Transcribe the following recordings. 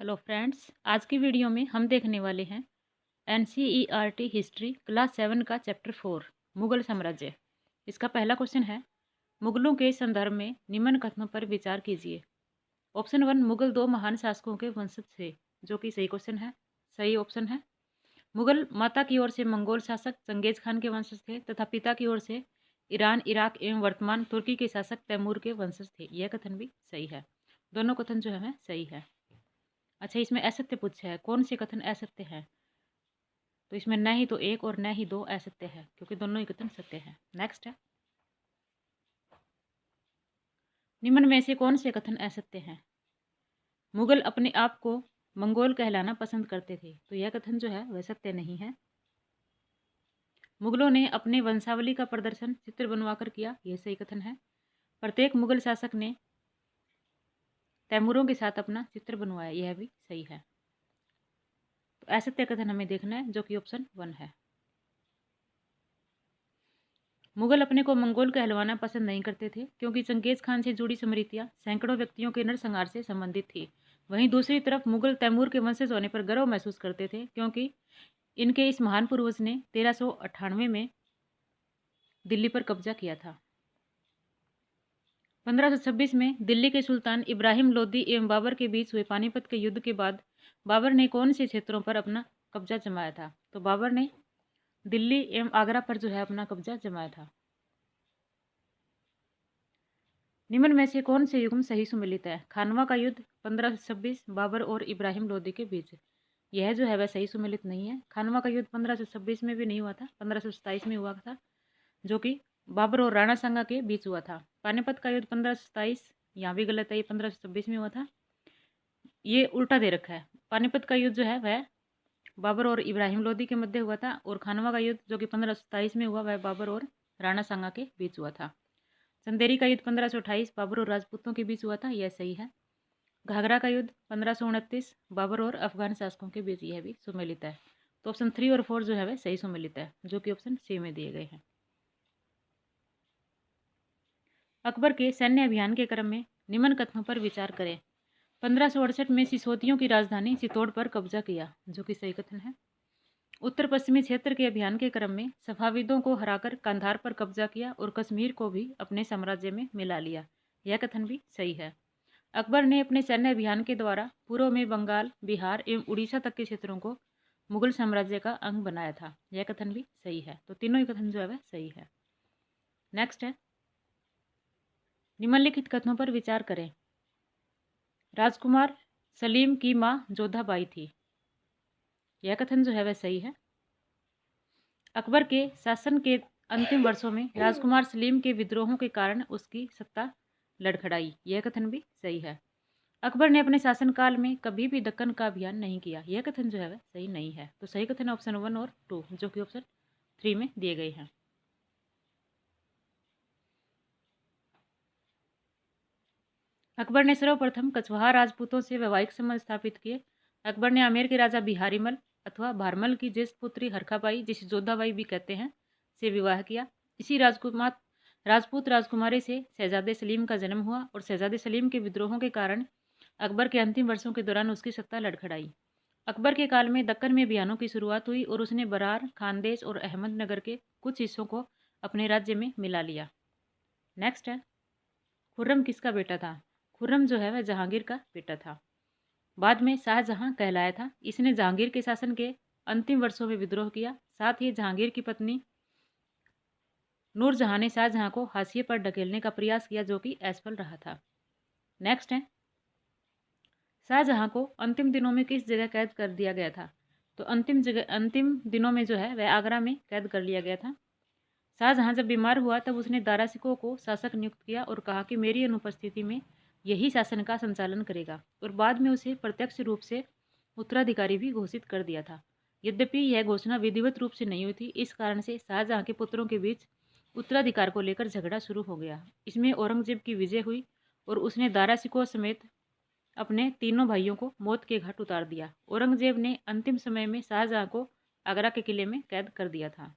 Hello friends, आज की video में हम देखने वाले हैं एनसीईआरटी हिस्ट्री क्लास 7 का चैप्टर 4 मुगल साम्राज्य। इसका पहला क्वेश्चन है, मुगलों के संदर्भ में निम्न कथनों पर विचार कीजिए। ऑप्शन 1, मुगल दो महान शासकों के वंशज थे, जो कि सही क्वेश्चन है। सही ऑप्शन है। मुगल माता की ओर से मंगोल शासक चंगेज खान के वंशज थे तथा पिता की ओर से ईरान, इराक एवं वर्तमान तुर्की के शासक तैमूर के वंशज थे। यह कथन भी सही है। दोनों कथन जो है सही है। अच्छा, इसमें असत्य पूछा है, कौन से कथन असत्य है? तो इसमें न ही तो एक और न ही दो असत्य है, क्योंकि दोनों ही कथन सत्य है। नेक्स्ट है, निम्न में से कौन से कथन असत्य हैं? मुगल अपने आप को मंगोल कहलाना पसंद करते थे, तो यह कथन जो है वह सत्य नहीं है। मुगलों ने अपने वंशावली का प्रदर्शन चित्र बनवाकर किया, यह सही कथन है। प्रत्येक मुगल शासक ने तैमूरों के साथ अपना चित्र बनवाया, यह भी सही है। तो असत्य कथन हमें देखना है, जो कि ऑप्शन 1 है। मुगल अपने को मंगोल कहलवाना पसंद नहीं करते थे, क्योंकि चंगेज खान से जुड़ी स्मृतियां सैकड़ों व्यक्तियों के नरसंहार से संबंधित थी। वहीं दूसरी तरफ मुगल तैमूर के वंशज होने पर गर्व महसूस करते थे, क्योंकि इनके इस महान पूर्वज ने 1398 में दिल्ली पर कब्जा किया था। 1526 में दिल्ली के सुल्तान इब्राहिम लोदी एवं बाबर के बीच हुए पानीपत के युद्ध के बाद बाबर ने कौन से क्षेत्रों पर अपना कब्जा जमाया था? तो बाबर ने दिल्ली एवं आगरा पर जो है अपना कब्जा जमाया था। निम्न में से कौन से युग्म सही सुमेलित है? खानवा का युद्ध 1526 बाबर और इब्राहिम लोदी के बीच। यह जो है वह सही सुमेलित नहीं है। खानवा का युद्ध 1526 में भी नहीं हुआ था, 1527 में हुआ था, जो कि बाबर और राणा सांगा के बीच हुआ था। पानीपत का युद्ध 1527, यहाँ भी गलत है, ये 1526 में हुआ था। ये उल्टा दे रखा है। पानीपत का युद्ध जो है वह बाबर और इब्राहिम लोदी के मध्य हुआ था, और खानवा का युद्ध जो कि 1527 में हुआ वह बाबर और राणा सांगा के बीच हुआ था। चंदेरी का युद्ध 1528 बाबर और राजपूतों के बीच हुआ था, यह सही है। घाघरा का युद्ध 1529 बाबर और अफगान शासकों के बीच, यह भी सुमेलित है। तो ऑप्शन 3 और 4 जो है वह सही सुमेलित है, जो कि ऑप्शन सी में दिए गए हैं। अकबर के सैन्य अभियान के क्रम में निम्न कथनों पर विचार करें। 1568 में सिसोदियों की राजधानी चित्तौड़ पर कब्जा किया, जो कि सही कथन है। उत्तर पश्चिमी क्षेत्र के अभियान के क्रम में सफाविदों को हराकर कंधार पर कब्जा किया और कश्मीर को भी अपने साम्राज्य में मिला लिया, यह कथन भी सही है। अकबर ने अपने सैन्य अभियान के द्वारा पूर्व में बंगाल, बिहार एवं उड़ीसा तक के क्षेत्रों को मुगल साम्राज्य का अंग बनाया था, यह कथन भी सही है। तो तीनों ही कथन जो है वह सही है। नेक्स्ट है, निम्नलिखित कथनों पर विचार करें। राजकुमार सलीम की मां जोधाबाई थी, यह कथन जो है वह सही है। अकबर के शासन के अंतिम वर्षों में राजकुमार सलीम के विद्रोहों के कारण उसकी सत्ता लड़खड़ाई, यह कथन भी सही है। अकबर ने अपने शासनकाल में कभी भी दक्कन का अभियान नहीं किया, यह कथन जो है वह सही नहीं है। तो सही कथन ऑप्शन 1 और 2, जो कि ऑप्शन 3 में दिए गए हैं। अकबर ने सर्वप्रथम कछवाहा राजपूतों से वैवाहिक संबंध स्थापित किए। अकबर ने आमेर के राजा बिहारीमल अथवा भारमल की ज्येष्ठ पुत्री हरखाबाई, जिसे जोधाबाई भी कहते हैं, से विवाह किया। इसी राजपूत राजकुमारी से शहजादे सलीम का जन्म हुआ, और शहजादे सलीम के विद्रोहों के कारण अकबर के अंतिम वर्षों के दौरान उसकी सत्ता लड़खड़ाई। अकबर के काल में दक्कन में अभियानों की शुरुआत हुई और उसने बरार, खानदेश और अहमदनगर के कुछ हिस्सों को अपने राज्य में मिला लिया। नेक्स्ट है, खुर्रम किसका बेटा था? खुर्रम जो है वह जहांगीर का बेटा था। बाद में शाहजहां कहलाया था। इसने जहांगीर के शासन के अंतिम वर्षों में विद्रोह किया। साथ ही जहांगीर की पत्नी नूरजहां ने शाहजहां को हाशिए पर ढकेलने का प्रयास किया, जो कि असफल रहा था। नेक्स्ट है, शाहजहां को अंतिम दिनों में किस जगह कैद कर दिया गया था? तो अंतिम दिनों में जो है वह आगरा में कैद कर लिया गया था। शाहजहां जब बीमार हुआ तब उसने दारा सिकों को शासक नियुक्त किया और कहा कि मेरी अनुपस्थिति में यही शासन का संचालन करेगा, और बाद में उसे प्रत्यक्ष रूप से उत्तराधिकारी भी घोषित कर दिया था। यद्यपि यह घोषणा विधिवत रूप से नहीं हुई थी, इस कारण से शाहजहां के पुत्रों के बीच उत्तराधिकार को लेकर झगड़ा शुरू हो गया। इसमें औरंगजेब की विजय हुई और उसने दारा सिकों समेत अपने तीनों भाइयों को मौत के घाट उतार दिया। औरंगजेब ने अंतिम समय में शाहजहां को आगरा के किले में कैद कर दिया था।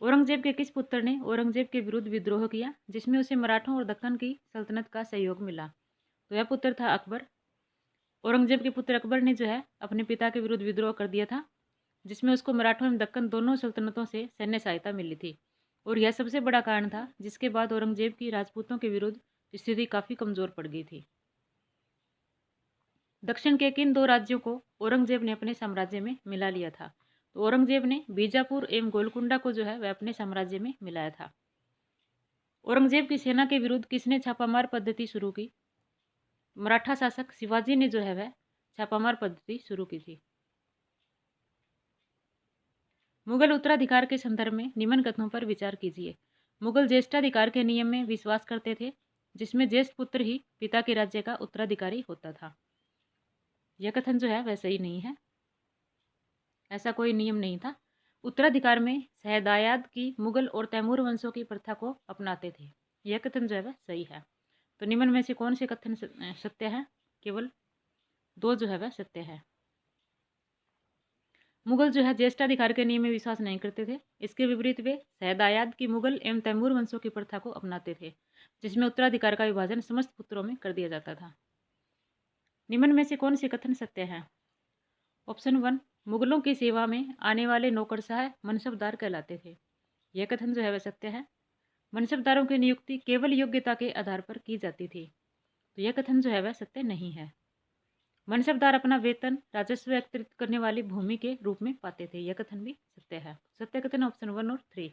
औरंगजेब के किस पुत्र ने औरंगजेब के विरुद्ध विद्रोह किया, जिसमें उसे मराठों और दक्कन की सल्तनत का सहयोग मिला? तो यह पुत्र था अकबर। औरंगजेब के पुत्र अकबर ने जो है अपने पिता के विरुद्ध विद्रोह कर दिया था, जिसमें उसको मराठों एवं दक्कन दोनों सल्तनतों से सैन्य सहायता मिली थी, और यह सबसे बड़ा कारण था जिसके बाद औरंगजेब की राजपूतों के विरुद्ध स्थिति काफ़ी कमज़ोर पड़ गई थी। दक्षिण के किन दो राज्यों को औरंगजेब ने अपने साम्राज्य में मिला लिया था? तो औरंगजेब ने बीजापुर एवं गोलकुंडा को जो है वह अपने साम्राज्य में मिलाया था। औरंगजेब की सेना के विरुद्ध किसने छापामार पद्धति शुरू की? मराठा शासक शिवाजी ने जो है वह छापामार पद्धति शुरू की थी। मुगल उत्तराधिकार के संदर्भ में निम्न कथनों पर विचार कीजिए। मुगल ज्येष्ठाधिकार के नियम में विश्वास करते थे, जिसमें ज्येष्ठ पुत्र ही पिता के राज्य का उत्तराधिकारी होता था। यह कथन जो है वह सही नहीं है, ऐसा कोई नियम नहीं था। उत्तराधिकार में शहदायाद की मुगल और तैमूर वंशों की प्रथा को अपनाते थे। यह कथन जो है वह सही है। तो निम्न में से कौन से कथन सत्य है? केवल दो जो है वह सत्य है। मुगल जो है ज्येष्ठाधिकार के नियम में विश्वास नहीं करते थे। इसके विपरीत वे शहदायाद की मुगल एवं तैमूर वंशों की प्रथा को अपनाते थे, जिसमें उत्तराधिकार का विभाजन समस्त पुत्रों में कर दिया जाता था। निम्न में से कौन से कथन सत्य है? ऑप्शन 1, मुगलों की सेवा में आने वाले नौकरशाह मनसबदार कहलाते थे। यह कथन जो है वह सत्य है। मनसबदारों की नियुक्ति केवल योग्यता के आधार पर की जाती थी, तो यह कथन जो है वह सत्य नहीं है। मनसबदार अपना वेतन राजस्व एकत्रित करने वाली भूमि के रूप में पाते थे। यह कथन भी सत्य है। सत्य कथन ऑप्शन 1 और 3।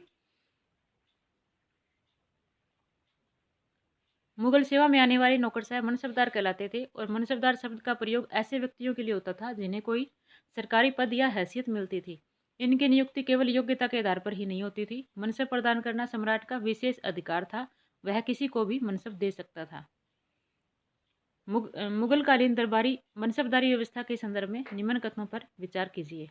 मुगल सेवा में आने वाले नौकरशाह मनसबदार कहलाते थे, और मनसबदार शब्द का प्रयोग ऐसे व्यक्तियों के लिए होता था जिन्हें कोई सरकारी पद या हैसियत मिलती थी। इनकी नियुक्ति केवल योग्यता के आधार पर ही नहीं होती थी। मनसब प्रदान करना सम्राट का विशेष अधिकार था, वह किसी को भी मनसब दे सकता था। मुगलकालीन दरबारी मनसबदारी व्यवस्था के संदर्भ में निम्न कथनों पर विचार कीजिए।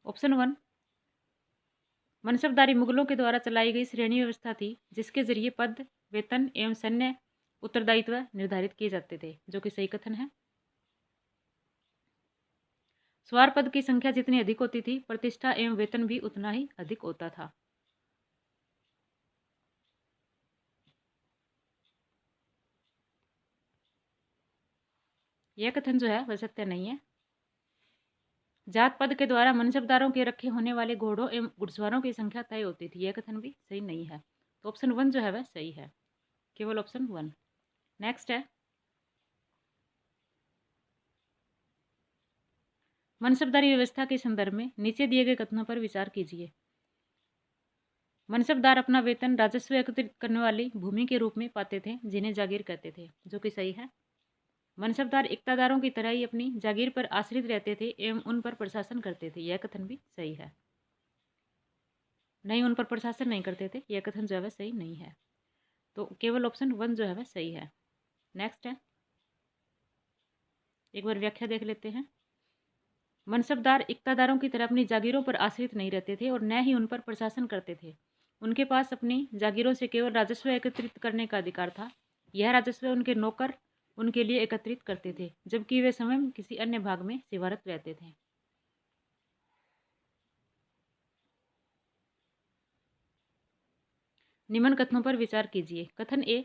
ऑप्शन 1, मनसबदारी मुगलों के द्वारा चलाई गई श्रेणी व्यवस्था थी, जिसके जरिए पद, वेतन एवं सैन्य उत्तरदायित्व निर्धारित किए जाते थे, जो कि सही कथन है। स्वार पद की संख्या जितनी अधिक होती थी, प्रतिष्ठा एवं वेतन भी उतना ही अधिक होता था। यह कथन जो है वह सत्य नहीं है। जात पद के द्वारा मनसबदारों के रखे होने वाले घोड़ों एवं घुड़सवारों की संख्या तय होती थी। यह कथन भी सही नहीं है। तो ऑप्शन 1 जो है वह सही है, केवल ऑप्शन 1। नेक्स्ट है, मनसबदारी व्यवस्था के संदर्भ में नीचे दिए गए कथनों पर विचार कीजिए। मनसबदार अपना वेतन राजस्व एकत्रित करने वाली भूमि के रूप में पाते थे, जिन्हें जागीर कहते थे, जो कि सही है। मनसबदार इक्तादारों की तरह ही अपनी जागीर पर आश्रित रहते थे एवं उन पर प्रशासन करते थे। यह कथन भी सही है। नहीं, उन पर प्रशासन नहीं करते थे, यह कथन जो है वह सही नहीं है। तो केवल ऑप्शन 1 जो है वह सही है। नेक्स्ट है, एक बार व्याख्या देख लेते हैं। मनसबदार इक्तादारों की तरह अपनी जागीरों पर आश्रित नहीं रहते थे और न ही उन पर प्रशासन करते थे। उनके पास अपनी जागीरों से केवल राजस्व एकत्रित करने का अधिकार था। यह राजस्व उनके नौकर उनके लिए एकत्रित करते थे, जबकि वे स्वयं किसी अन्य भाग में सेवारत रहते थे। निम्न कथनों पर विचार कीजिए। कथन ए,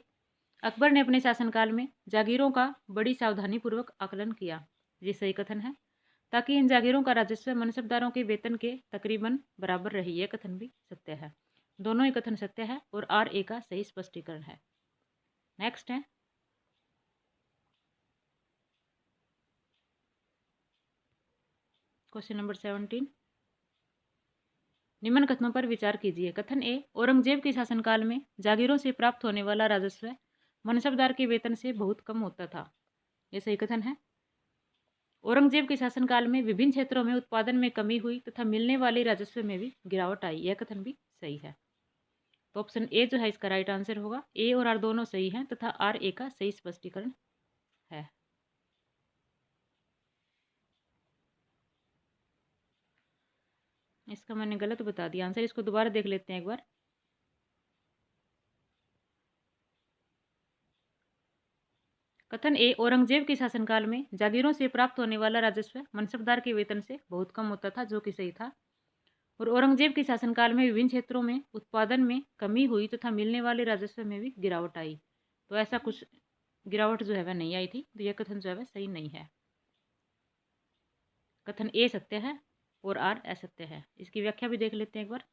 अकबर ने अपने शासनकाल में जागीरों का बड़ी सावधानीपूर्वक आकलन किया। ये सही कथन है, ताकि इन जागीरों का राजस्व मनसबदारों के वेतन के तकरीबन बराबर रही। यह कथन भी सत्य है। दोनों ही कथन सत्य है और आर ए का सही स्पष्टीकरण है। नेक्स्ट है, क्वेश्चन नंबर 17। निम्न कथनों पर विचार कीजिए। कथन ए, औरंगजेब के शासनकाल में जागीरों से प्राप्त होने वाला राजस्व मनसबदार के वेतन से बहुत कम होता था। यह सही कथन है। औरंगजेब के शासनकाल में विभिन्न क्षेत्रों में उत्पादन में कमी हुई तथा मिलने वाले राजस्व में भी गिरावट आई। यह कथन भी सही है। तो ऑप्शन ए जो है इसका राइट आंसर होगा। ए और आर दोनों सही हैं तथा आर ए का सही स्पष्टीकरण है। इसका मैंने गलत बता दिया आंसर, इसको दोबारा देख लेते हैं एक बार। कथन ए, औरंगजेब के शासनकाल में जागीरों से प्राप्त होने वाला राजस्व मनसबदार के वेतन से बहुत कम होता था, जो कि सही था। और औरंगजेब के शासनकाल में विभिन्न क्षेत्रों में उत्पादन में कमी हुई तथा मिलने वाले राजस्व में भी गिरावट आई। तो ऐसा कुछ गिरावट जो है वह नहीं आई थी। तो यह कथन जो है वह सही नहीं है। कथन ए सत्य है और आर असत्य है। इसकी व्याख्या भी देख लेते हैं एक बार।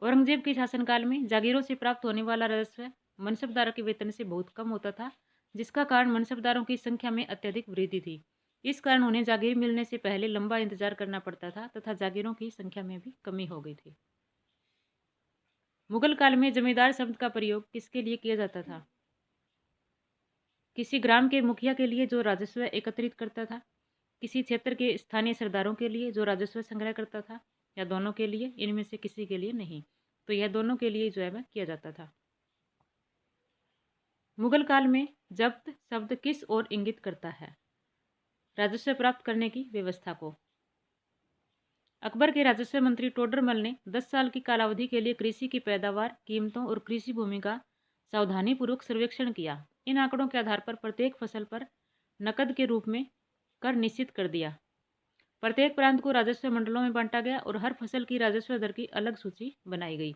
औरंगजेब के शासनकाल में जागीरों से प्राप्त होने वाला राजस्व मनसबदारों के वेतन से बहुत कम होता था, जिसका कारण मनसबदारों की संख्या में अत्यधिक वृद्धि थी। इस कारण उन्हें जागीर मिलने से पहले लंबा इंतजार करना पड़ता था तथा जागीरों की संख्या में भी कमी हो गई थी। मुगल काल में जमींदार शब्द का प्रयोग किसके लिए किया जाता था? किसी ग्राम के मुखिया के लिए जो राजस्व एकत्रित करता था, किसी क्षेत्र के स्थानीय सरदारों के लिए जो राजस्व संग्रह करता था, या दोनों के लिए? इनमें से किसी के लिए नहीं। तो यह दोनों के लिए जो है वह किया जाता था। मुगल काल में जब्त शब्द किस ओर इंगित करता है? राजस्व प्राप्त करने की व्यवस्था को। अकबर के राजस्व मंत्री टोडरमल ने 10 साल की कालावधि के लिए कृषि की पैदावार, कीमतों और कृषि भूमि का सावधानीपूर्वक सर्वेक्षण किया। इन आंकड़ों के आधार पर प्रत्येक फसल पर नकद के रूप में कर निश्चित कर दिया। प्रत्येक प्रांत को राजस्व मंडलों में बांटा गया और हर फसल की राजस्व दर की अलग सूची बनाई गई।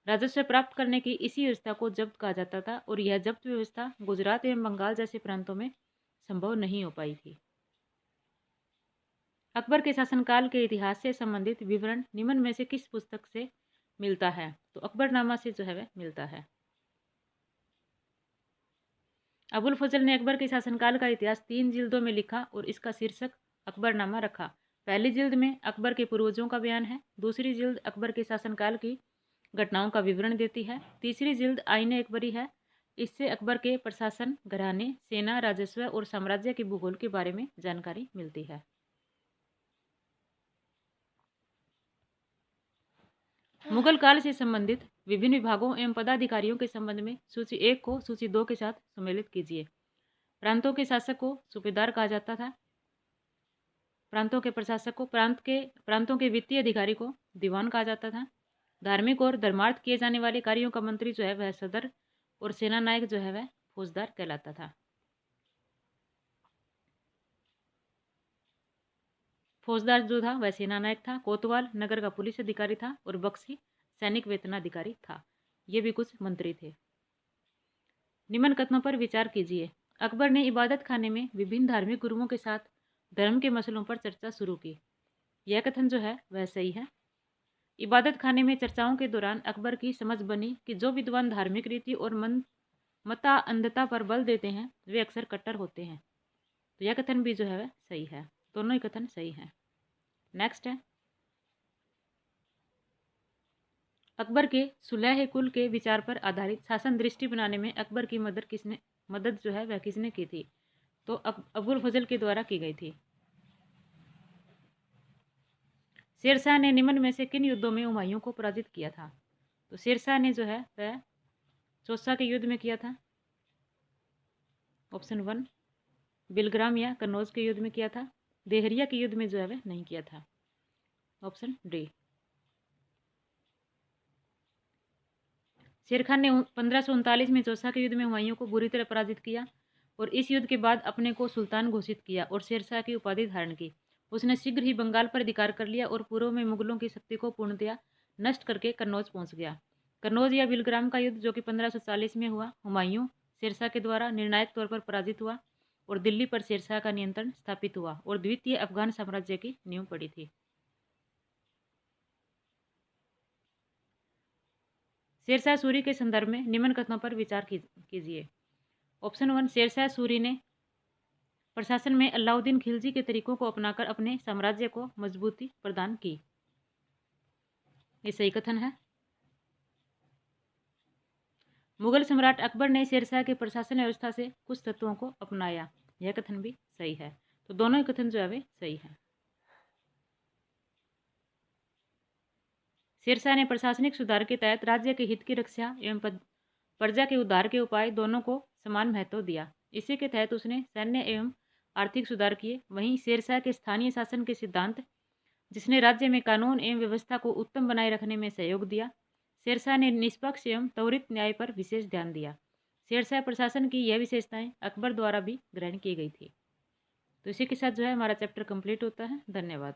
राजस्व प्राप्त करने की इसी व्यवस्था को जब्त कहा जाता था और यह जब्त व्यवस्था गुजरात एवं बंगाल जैसे प्रांतों में संभव नहीं हो पाई थी। अकबर के शासनकाल के इतिहास से संबंधित विवरण निम्न में से किस पुस्तक से मिलता है? तो अकबरनामा से जो है वह मिलता है। अबुल फजल ने अकबर के शासनकाल का इतिहास 3 जिल्दों में लिखा और इसका शीर्षक अकबरनामा रखा। पहली जिल्द में अकबर के पूर्वजों का बयान है। दूसरी जिल्द अकबर के शासनकाल की घटनाओं का विवरण देती है। तीसरी जिल्द आईने अकबरी है। इससे अकबर के प्रशासन, घराने, सेना, राजस्व और साम्राज्य के भूगोल के बारे में जानकारी मिलती है। मुगल काल से संबंधित विभिन्न विभागों एवं पदाधिकारियों के संबंध में सूची 1 को सूची 2 के साथ सम्मिलित कीजिए। प्रांतों के शासक को सूबेदार कहा जाता था। प्रांतों के प्रशासक को, प्रांतों के वित्तीय अधिकारी को दीवान कहा जाता था। धार्मिक और धर्मार्थ किए जाने वाले कार्यों का मंत्री जो है वह सदर और सेना नायक जो है वह फौजदार कहलाता था। फौजदार जो था वह सेना नायक था। कोतवाल नगर का पुलिस अधिकारी था और बख्शी सैनिक वेतनाधिकारी था। ये भी कुछ मंत्री थे। निम्न कथनों पर विचार कीजिए। अकबर ने इबादत खाने में विभिन्न धार्मिक गुरुओं के साथ धर्म के मसलों पर चर्चा शुरू की। यह कथन जो है वह सही है। इबादत खाने में चर्चाओं के दौरान अकबर की समझ बनी कि जो विद्वान धार्मिक रीति और मता अंधता पर बल देते हैं वे अक्सर कट्टर होते हैं। तो यह कथन भी जो है वह सही है। दोनों ही कथन सही हैं। नेक्स्ट है, अकबर के सुलह कुल के विचार पर आधारित शासन दृष्टि बनाने में अकबर की मदद जो है वह किसने की थी? तो अबुल फजल के द्वारा की गई थी। शेरशाह ने निम्न में से किन युद्धों में हुमायूं को पराजित किया था? तो शेरशाह ने जो है वह चौसा के युद्ध में किया था। ऑप्शन 1। बिलग्राम या कन्नौज के युद्ध में किया था। देहरिया के युद्ध में जो है वह नहीं किया था। Option D. शेर खान ने 1539 में चौसा के युद्ध में हुमायूं को बुरी तरह पराजित किया और इस युद्ध के बाद अपने को सुल्तान घोषित किया और शेरशाह की उपाधि धारण की। उसने शीघ्र ही बंगाल पर अधिकार कर लिया और पूर्व में मुगलों की शक्ति को पूर्णतया नष्ट करके कन्नौज पहुंच गया। कन्नौज या बिलग्राम का युद्ध जो कि 1540 में हुआ, हुमायूं शेरशाह के द्वारा निर्णायक तौर पर पराजित हुआ और दिल्ली पर शेरशाह का नियंत्रण स्थापित हुआ और द्वितीय अफगान साम्राज्य की नींव पड़ी थी। शेरशाह सूरी के संदर्भ में निम्न कथनों पर विचार कीजिए। ऑप्शन 1। शेरशाह सूरी ने प्रशासन में अलाउद्दीन खिलजी के तरीकों को अपनाकर अपने साम्राज्य को मजबूती प्रदान की। ये सही कथन है। मुगल सम्राट अकबर ने शेरशाह के प्रशासन व्यवस्था से कुछ तत्वों को अपनाया। यह कथन भी सही है। तो दोनों ही कथन जो है वे सही है। शेरशाह ने प्रशासनिक सुधार के तहत राज्य के हित की रक्षा एवं प्रजा के उद्धार के उपाय दोनों को समान महत्व दिया। इसी के तहत उसने सैन्य एवं आर्थिक सुधार किए। वहीं शेरशाह के स्थानीय शासन के सिद्धांत, जिसने राज्य में कानून एवं व्यवस्था को उत्तम बनाए रखने में सहयोग दिया। शेरशाह ने निष्पक्ष एवं त्वरित न्याय पर विशेष ध्यान दिया। शेरशाह प्रशासन की यह विशेषताएं अकबर द्वारा भी ग्रहण की गई थी। तो इसी के साथ जो है हमारा चैप्टर कंप्लीट होता है। धन्यवाद।